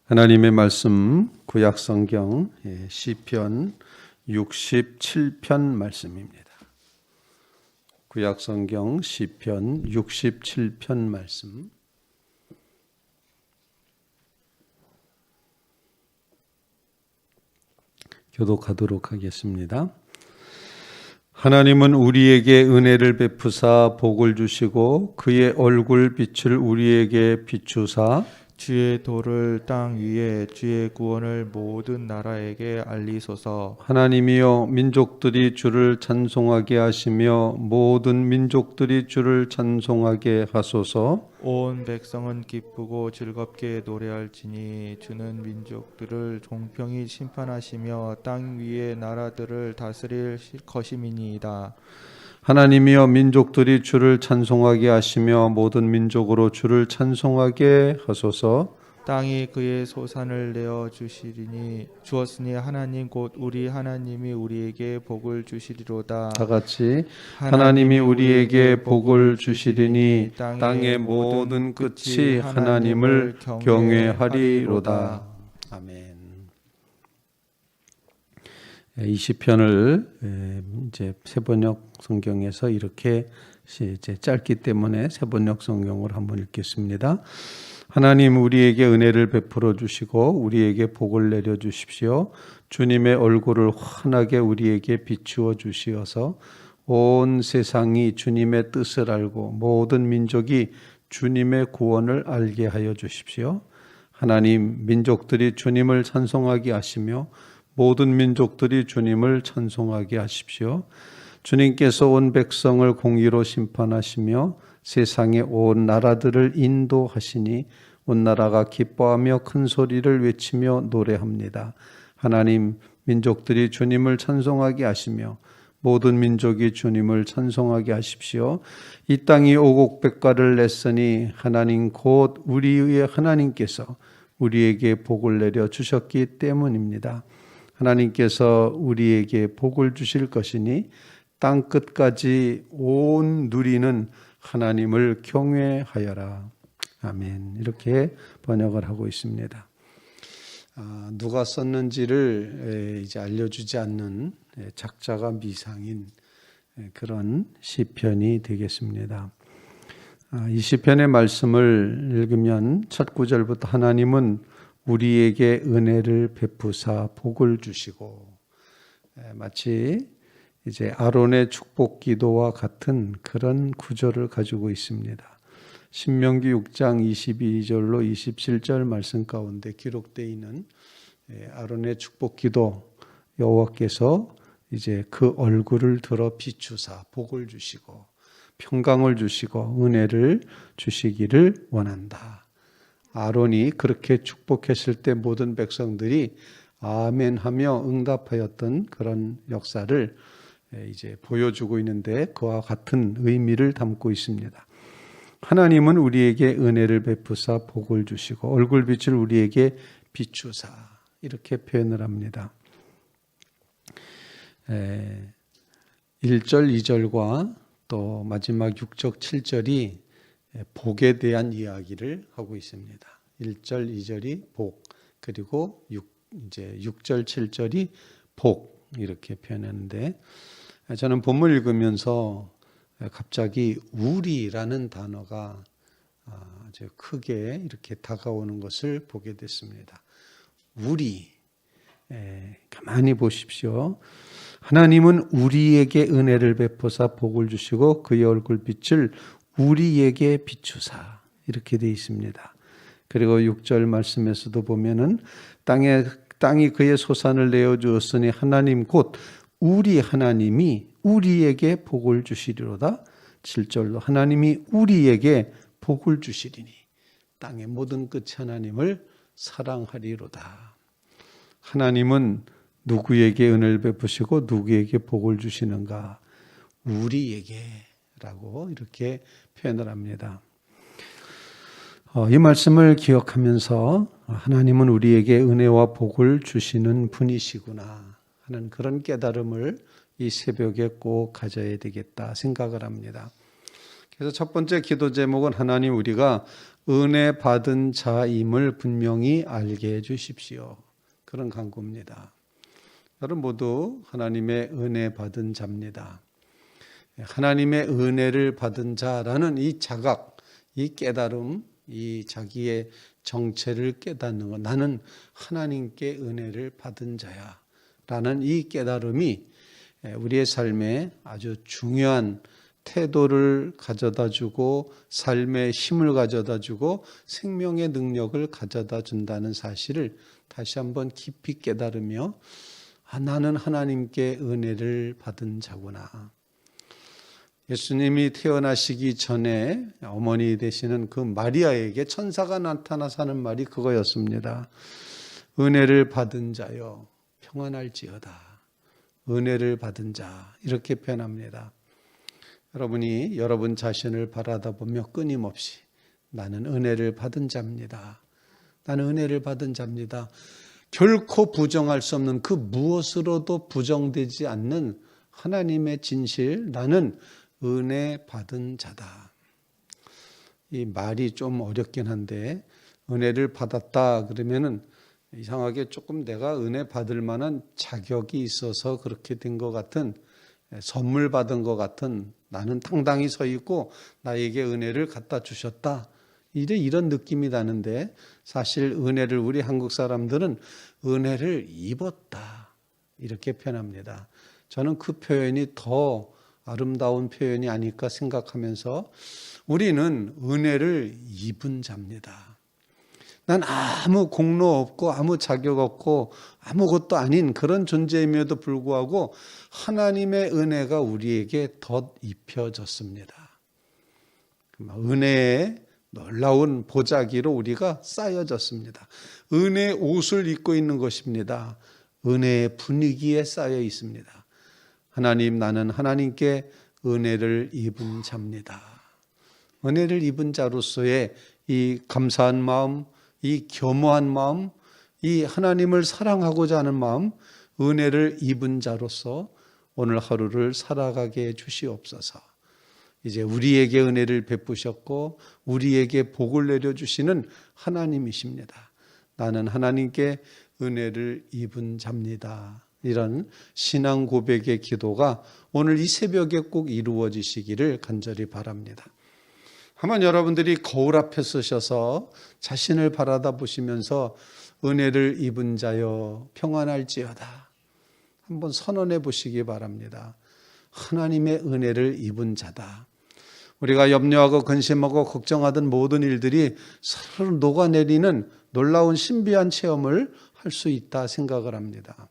하나님의 말씀 구약성경 시편 67편 말씀입니다. 구약성경 시편 67편 말씀 교독하도록 하겠습니다. 하나님은 우리에게 은혜를 베푸사 복을 주시고 그의 얼굴 빛을 우리에게 비추사 주의 도를 땅 위에 주의 구원을 모든 나라에게 알리소서. 하나님이여 민족들이 주를 찬송하게 하시며 모든 민족들이 주를 찬송하게 하소서. 온 백성은 기쁘고 즐겁게 노래할지니 주는 민족들을 공평히 심판하시며 땅 위의 나라들을 다스릴 것임이니이다. 하나님이여 민족들이 주를 찬송하게 하시며 모든 민족으로 주를 찬송하게 하소서. 땅이 그의 소산을 내어 주었으니 하나님 곧 우리 하나님이 우리에게 복을 주시리로다. 다 같이 하나님이 우리에게 복을 주시리니 땅의 모든 끝이 하나님을 경외하리로다. 아멘. 이 시편을 이제 새번역 성경에서 이렇게 이제 짧기 때문에 새번역 성경을 한번 읽겠습니다. 하나님 우리에게 은혜를 베풀어 주시고 우리에게 복을 내려 주십시오. 주님의 얼굴을 환하게 우리에게 비추어 주시어서 온 세상이 주님의 뜻을 알고 모든 민족이 주님의 구원을 알게 하여 주십시오. 하나님 민족들이 주님을 찬송하게 하시며 모든 민족들이 주님을 찬송하게 하십시오. 주님께서 온 백성을 공의로 심판하시며 세상의 온 나라들을 인도하시니 온 나라가 기뻐하며 큰 소리를 외치며 노래합니다. 하나님 민족들이 주님을 찬송하게 하시며 모든 민족이 주님을 찬송하게 하십시오. 이 땅이 오곡백과를 냈으니 하나님 곧 우리의 하나님께서 우리에게 복을 내려 주셨기 때문입니다. 하나님께서 우리에게 복을 주실 것이니 땅 끝까지 온 누리는 하나님을 경외하여라. 아멘. 이렇게 번역을 하고 있습니다. 누가 썼는지를 이제 알려주지 않는 작자가 미상인 그런 시편이 되겠습니다. 이 시편의 말씀을 읽으면 첫 구절부터 하나님은 우리에게 은혜를 베푸사 복을 주시고 마치 이제 아론의 축복 기도와 같은 그런 구절을 가지고 있습니다. 신명기 6장 22절로 27절 말씀 가운데 기록되어 있는 아론의 축복 기도, 여호와께서 이제 그 얼굴을 들어 비추사 복을 주시고 평강을 주시고 은혜를 주시기를 원한다. 아론이 그렇게 축복했을 때 모든 백성들이 아멘 하며 응답하였던 그런 역사를 이제 보여주고 있는데 그와 같은 의미를 담고 있습니다. 하나님은 우리에게 은혜를 베푸사 복을 주시고 얼굴빛을 우리에게 비추사 이렇게 표현을 합니다. 1절 2절과 또 마지막 6절 7절이 복에 대한 이야기를 하고 있습니다. 1절 2절이 복 그리고 이제 6절 7절이 복 이렇게 표현하는데 저는 본문 읽으면서 갑자기 우리라는 단어가 아주 크게 이렇게 다가오는 것을 보게 됐습니다. 우리 가만히 보십시오. 하나님은 우리에게 은혜를 베푸사 복을 주시고 그의 얼굴빛을 우리에게 비추사 이렇게 되어 있습니다. 그리고 6절 말씀에서도 보면은 땅이 그의 소산을 내어 주었으니 하나님 곧 우리 하나님이 우리에게 복을 주시리로다. 7절로 하나님이 우리에게 복을 주시리니 땅의 모든 끝이 하나님을 사랑하리로다. 하나님은 누구에게 은혜를 베푸시고 누구에게 복을 주시는가? 우리에게라고 이렇게 표현을 합니다. 이 말씀을 기억하면서 하나님은 우리에게 은혜와 복을 주시는 분이시구나 하는 그런 깨달음을 이 새벽에 꼭 가져야 되겠다 생각을 합니다. 그래서 첫 번째 기도 제목은 하나님 우리가 은혜 받은 자임을 분명히 알게 해주십시오. 그런 간구입니다. 여러분 모두 하나님의 은혜 받은 자입니다. 하나님의 은혜를 받은 자라는 이 자각, 이 깨달음, 이 자기의 정체를 깨닫는 것, 나는 하나님께 은혜를 받은 자야 라는 이 깨달음이 우리의 삶에 아주 중요한 태도를 가져다 주고 삶의 힘을 가져다 주고 생명의 능력을 가져다 준다는 사실을 다시 한번 깊이 깨달으며 나는 하나님께 은혜를 받은 자구나. 예수님이 태어나시기 전에 어머니 되시는 그 마리아에게 천사가 나타나서 하는 말이 그거였습니다. 은혜를 받은 자여 평안할지어다. 은혜를 받은 자, 이렇게 표현합니다. 여러분이 여러분 자신을 바라다보며 끊임없이 나는 은혜를 받은 자입니다. 나는 은혜를 받은 자입니다. 결코 부정할 수 없는 그 무엇으로도 부정되지 않는 하나님의 진실, 나는 은혜 받은 자다. 이 말이 좀 어렵긴 한데 은혜를 받았다 그러면은 이상하게 조금 내가 은혜 받을 만한 자격이 있어서 그렇게 된 것 같은, 선물 받은 것 같은, 나는 당당히 서 있고 나에게 은혜를 갖다 주셨다, 이런 느낌이 나는데 사실 은혜를 우리 한국 사람들은 은혜를 입었다 이렇게 표현합니다. 저는 그 표현이 더 아름다운 표현이 아닐까 생각하면서 우리는 은혜를 입은 자입니다. 난 아무 공로 없고 아무 자격 없고 아무것도 아닌 그런 존재임에도 불구하고 하나님의 은혜가 우리에게 덧 입혀졌습니다. 은혜의 놀라운 보자기로 우리가 쌓여졌습니다. 은혜의 옷을 입고 있는 것입니다. 은혜의 분위기에 쌓여 있습니다. 하나님, 나는 하나님께 은혜를 입은 자입니다. 은혜를 입은 자로서의 이 감사한 마음, 이 겸허한 마음, 이 하나님을 사랑하고자 하는 마음, 은혜를 입은 자로서 오늘 하루를 살아가게 해 주시옵소서. 이제 우리에게 은혜를 베푸셨고 우리에게 복을 내려주시는 하나님이십니다. 나는 하나님께 은혜를 입은 자입니다. 이런 신앙 고백의 기도가 오늘 이 새벽에 꼭 이루어지시기를 간절히 바랍니다. 한번 여러분들이 거울 앞에 서셔서 자신을 바라다 보시면서 은혜를 입은 자여 평안할지어다 한번 선언해 보시기 바랍니다. 하나님의 은혜를 입은 자다. 우리가 염려하고 근심하고 걱정하던 모든 일들이 서로 녹아내리는 놀라운 신비한 체험을 할 수 있다 생각을 합니다.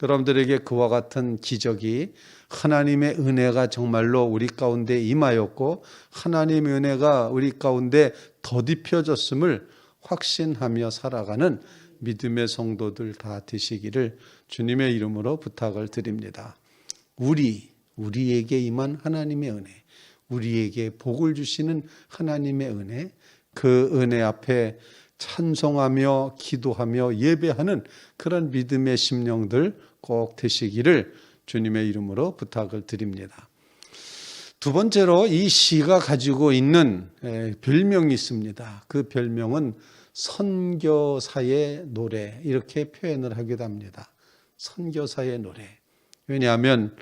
여러분들에게 그와 같은 기적이 하나님의 은혜가 정말로 우리 가운데 임하였고 하나님의 은혜가 우리 가운데 덧입혀졌음을 확신하며 살아가는 믿음의 성도들 다 되시기를 주님의 이름으로 부탁을 드립니다. 우리에게 임한 하나님의 은혜, 우리에게 복을 주시는 하나님의 은혜, 그 은혜 앞에 찬송하며 기도하며 예배하는 그런 믿음의 심령들 꼭 되시기를 주님의 이름으로 부탁을 드립니다. 두 번째로 이 시가 가지고 있는 별명이 있습니다. 그 별명은 선교사의 노래, 이렇게 표현을 하기도 합니다. 선교사의 노래. 왜냐하면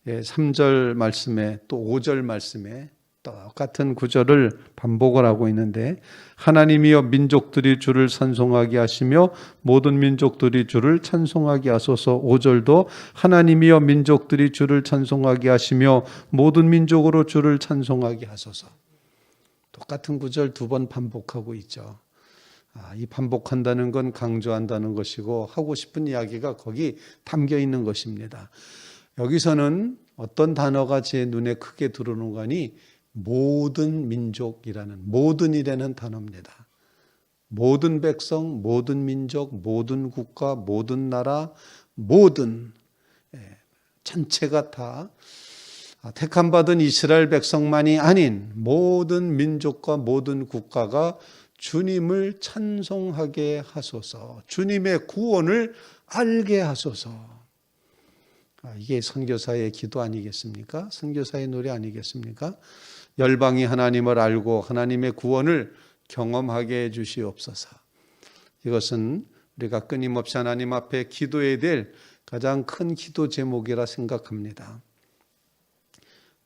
3절 말씀에 또 5절 말씀에 똑같은 구절을 반복을 하고 있는데 하나님이여 민족들이 주를 찬송하게 하시며 모든 민족들이 주를 찬송하게 하소서. 5절도 하나님이여 민족들이 주를 찬송하게 하시며 모든 민족으로 주를 찬송하게 하소서. 똑같은 구절 두 번 반복하고 있죠. 이 반복한다는 건 강조한다는 것이고 하고 싶은 이야기가 거기 담겨 있는 것입니다. 여기서는 어떤 단어가 제 눈에 크게 들어오는 거니 모든 민족이라는, 모든이라는 단어입니다. 모든 백성, 모든 민족, 모든 국가, 모든 나라, 모든 전체가 다 택함 받은 이스라엘 백성만이 아닌 모든 민족과 모든 국가가 주님을 찬송하게 하소서. 주님의 구원을 알게 하소서. 이게 선교사의 기도 아니겠습니까? 선교사의 노래 아니겠습니까? 열방이 하나님을 알고 하나님의 구원을 경험하게 해주시옵소서. 이것은 우리가 끊임없이 하나님 앞에 기도해야 될 가장 큰 기도 제목이라 생각합니다.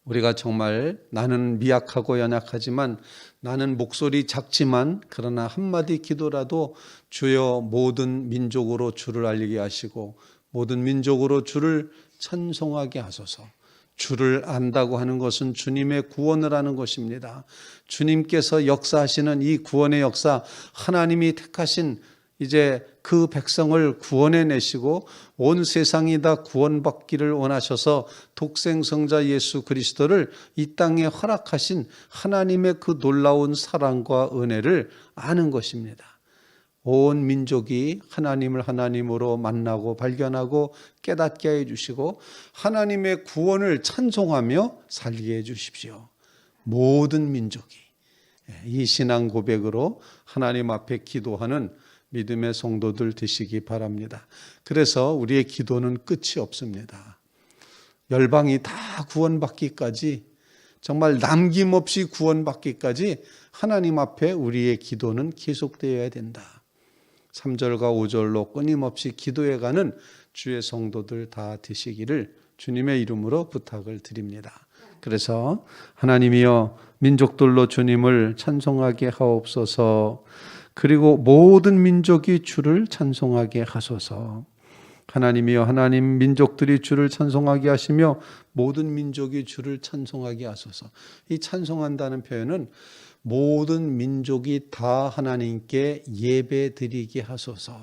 우리가 정말 나는 미약하고 연약하지만 나는 목소리 작지만 그러나 한마디 기도라도 주여 모든 민족으로 주를 알리게 하시고 모든 민족으로 주를 찬송하게 하소서. 주를 안다고 하는 것은 주님의 구원을 하는 것입니다. 주님께서 역사하시는 이 구원의 역사, 하나님이 택하신 이제 그 백성을 구원해내시고 온 세상이 다 구원받기를 원하셔서 독생성자 예수 그리스도를 이 땅에 허락하신 하나님의 그 놀라운 사랑과 은혜를 아는 것입니다. 온 민족이 하나님을 하나님으로 만나고 발견하고 깨닫게 해주시고 하나님의 구원을 찬송하며 살게 해주십시오. 모든 민족이 이 신앙 고백으로 하나님 앞에 기도하는 믿음의 성도들 되시기 바랍니다. 그래서 우리의 기도는 끝이 없습니다. 열방이 다 구원받기까지 정말 남김없이 구원받기까지 하나님 앞에 우리의 기도는 계속되어야 된다. 3절과 5절로 끊임없이 기도해가는 주의 성도들 다 되시기를 주님의 이름으로 부탁을 드립니다. 그래서 하나님이여 민족들로 주님을 찬송하게 하옵소서. 그리고 모든 민족이 주를 찬송하게 하소서. 하나님이여 하나님 민족들이 주를 찬송하게 하시며 모든 민족이 주를 찬송하게 하소서. 이 찬송한다는 표현은 모든 민족이 다 하나님께 예배 드리게 하소서.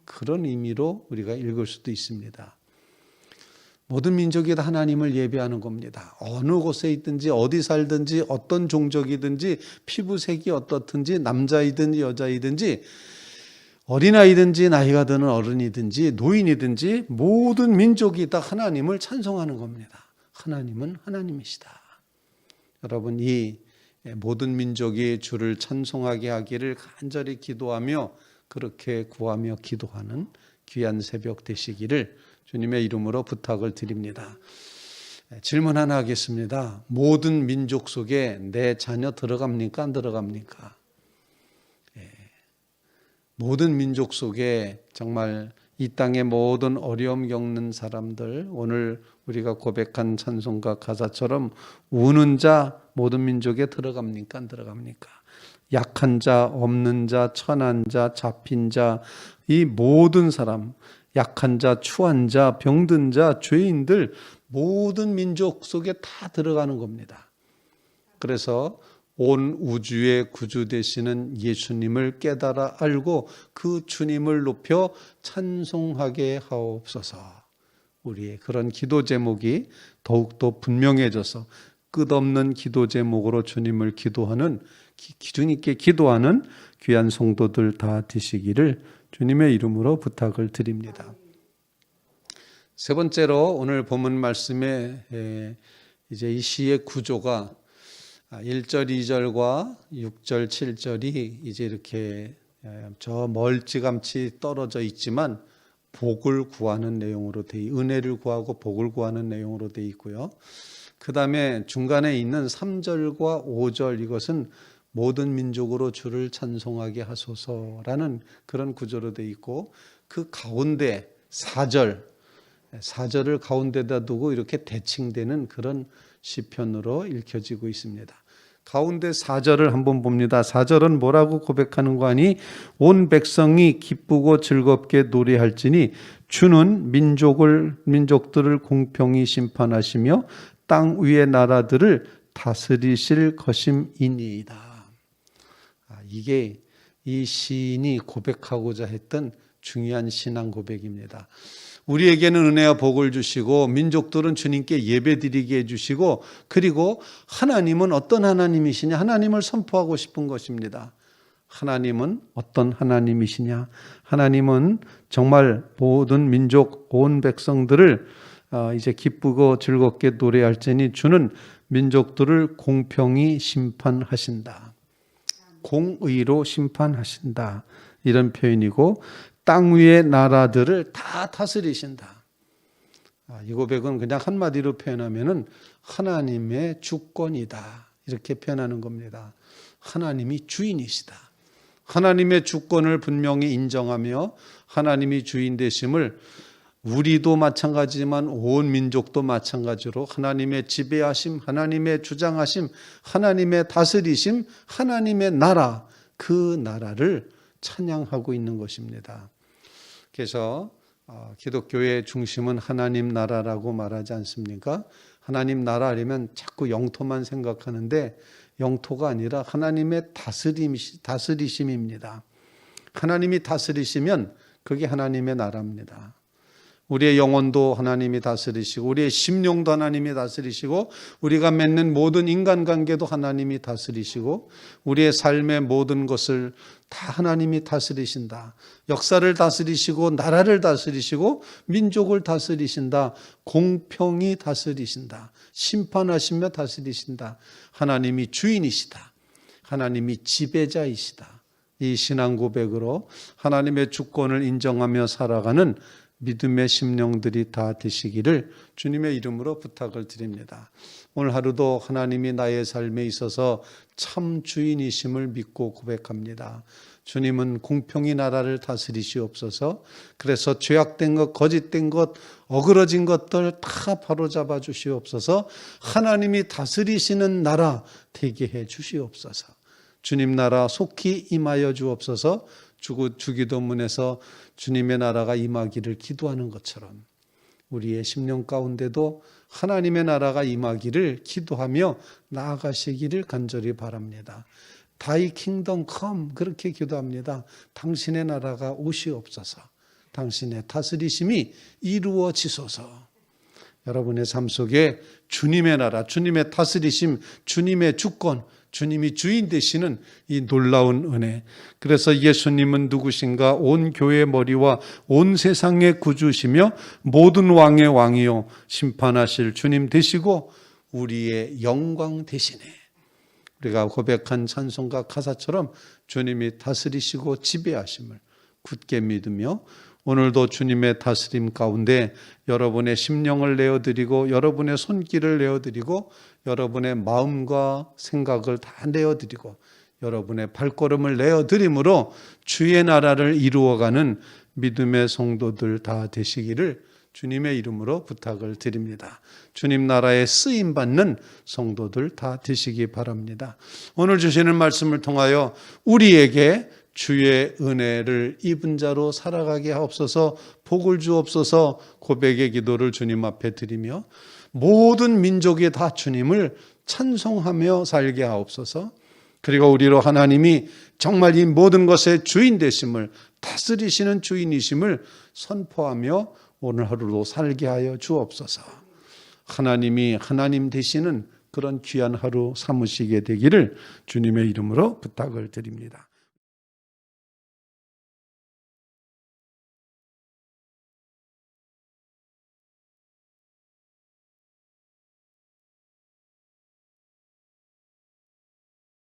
그런 의미로 우리가 읽을 수도 있습니다. 모든 민족이 다 하나님을 예배하는 겁니다. 어느 곳에 있든지 어디 살든지 어떤 종족이든지 피부색이 어떻든지 남자이든지 여자이든지 어린아이든지 나이가 드는 어른이든지 노인이든지 모든 민족이 다 하나님을 찬송하는 겁니다. 하나님은 하나님이시다. 여러분 이 모든 민족이 주를 찬송하게 하기를 간절히 기도하며 그렇게 구하며 기도하는 귀한 새벽 되시기를 주님의 이름으로 부탁을 드립니다. 질문 하나 하겠습니다. 모든 민족 속에 내 자녀 들어갑니까? 안 들어갑니까? 모든 민족 속에 정말 이 땅의 모든 어려움 겪는 사람들, 오늘 우리가 고백한 찬송가 가사처럼 우는 자 모든 민족에 들어갑니까? 안 들어갑니까? 약한 자, 없는 자, 천한 자, 잡힌 자, 이 모든 사람, 약한 자, 추한 자, 병든 자, 죄인들 모든 민족 속에 다 들어가는 겁니다. 그래서 온 우주의 구주 되시는 예수님을 깨달아 알고 그 주님을 높여 찬송하게 하옵소서. 우리의 그런 기도 제목이 더욱더 분명해져서 끝없는 기도 제목으로 주님을 기도하는 주님께 기도하는 귀한 성도들 다 되시기를 주님의 이름으로 부탁을 드립니다. 세 번째로 오늘 본문 말씀에 이제 이 시의 구조가 1절, 2절과 6절, 7절이 이제 이렇게 저 멀찌감치 떨어져 있지만 복을 구하는 내용으로 은혜를 구하고 복을 구하는 내용으로 되어 있고요. 그 다음에 중간에 있는 3절과 5절 이것은 모든 민족으로 주를 찬송하게 하소서라는 그런 구조로 되어 있고 그 가운데 4절을 가운데다 두고 이렇게 대칭되는 그런 시편으로 읽혀지고 있습니다. 가운데 4절을 한번 봅니다. 4절은 뭐라고 고백하는 거 아니? 온 백성이 기쁘고 즐겁게 노래할지니 주는 민족들을 공평히 심판하시며 땅 위의 나라들을 다스리실 것임이니이다. 이게 이 시인이 고백하고자 했던 중요한 신앙 고백입니다. 우리에게는 은혜와 복을 주시고 민족들은 주님께 예배드리게 해주시고 그리고 하나님은 어떤 하나님이시냐? 하나님을 선포하고 싶은 것입니다. 하나님은 어떤 하나님이시냐? 하나님은 정말 모든 민족 온 백성들을 이제 기쁘고 즐겁게 노래할지니 주는 민족들을 공평히 심판하신다. 공의로 심판하신다. 이런 표현이고 땅 위의 나라들을 다 다스리신다. 이 고백은 그냥 한마디로 표현하면은 하나님의 주권이다. 이렇게 표현하는 겁니다. 하나님이 주인이시다. 하나님의 주권을 분명히 인정하며 하나님이 주인 되심을 우리도 마찬가지지만 온 민족도 마찬가지로 하나님의 지배하심, 하나님의 주장하심, 하나님의 다스리심, 하나님의 나라, 그 나라를 찬양하고 있는 것입니다. 그래서 기독교의 중심은 하나님 나라라고 말하지 않습니까? 하나님 나라 하려면 자꾸 영토만 생각하는데 영토가 아니라 하나님의 다스리심입니다. 하나님이 다스리시면 그게 하나님의 나라입니다. 우리의 영혼도 하나님이 다스리시고 우리의 심령도 하나님이 다스리시고 우리가 맺는 모든 인간관계도 하나님이 다스리시고 우리의 삶의 모든 것을 다 하나님이 다스리신다. 역사를 다스리시고 나라를 다스리시고 민족을 다스리신다. 공평히 다스리신다. 심판하시며 다스리신다. 하나님이 주인이시다. 하나님이 지배자이시다. 이 신앙 고백으로 하나님의 주권을 인정하며 살아가는 믿음의 심령들이 다 되시기를 주님의 이름으로 부탁을 드립니다. 오늘 하루도 하나님이 나의 삶에 있어서 참 주인이심을 믿고 고백합니다. 주님은 공평히 나라를 다스리시옵소서. 그래서 죄악된 것, 거짓된 것, 어그러진 것들 다 바로잡아 주시옵소서. 하나님이 다스리시는 나라 되게 해 주시옵소서. 주님 나라 속히 임하여 주옵소서. 주기도문에서 주님의 나라가 임하기를 기도하는 것처럼 우리의 심령 가운데도 하나님의 나라가 임하기를 기도하며 나아가시기를 간절히 바랍니다. Thy kingdom come 그렇게 기도합니다. 당신의 나라가 오시옵소서. 당신의 다스리심이 이루어지소서. 여러분의 삶 속에 주님의 나라, 주님의 다스리심, 주님의 주권, 주님이 주인 되시는 이 놀라운 은혜. 그래서 예수님은 누구신가? 온 교회의 머리와 온 세상의 구주시며 모든 왕의 왕이요 심판하실 주님 되시고 우리의 영광 되시네. 우리가 고백한 찬송가 가사처럼 주님이 다스리시고 지배하심을 굳게 믿으며 오늘도 주님의 다스림 가운데 여러분의 심령을 내어드리고 여러분의 손길을 내어드리고 여러분의 마음과 생각을 다 내어드리고 여러분의 발걸음을 내어드림으로 주의 나라를 이루어가는 믿음의 성도들 다 되시기를 주님의 이름으로 부탁을 드립니다. 주님 나라에 쓰임받는 성도들 다 되시기 바랍니다. 오늘 주시는 말씀을 통하여 우리에게 주의 은혜를 입은 자로 살아가게 하옵소서. 복을 주옵소서. 고백의 기도를 주님 앞에 드리며 모든 민족이 다 주님을 찬송하며 살게 하옵소서. 그리고 우리로 하나님이 정말 이 모든 것의 주인 되심을 다스리시는 주인이심을 선포하며 오늘 하루도 살게 하여 주옵소서. 하나님이 하나님 되시는 그런 귀한 하루 삼으시게 되기를 주님의 이름으로 부탁을 드립니다.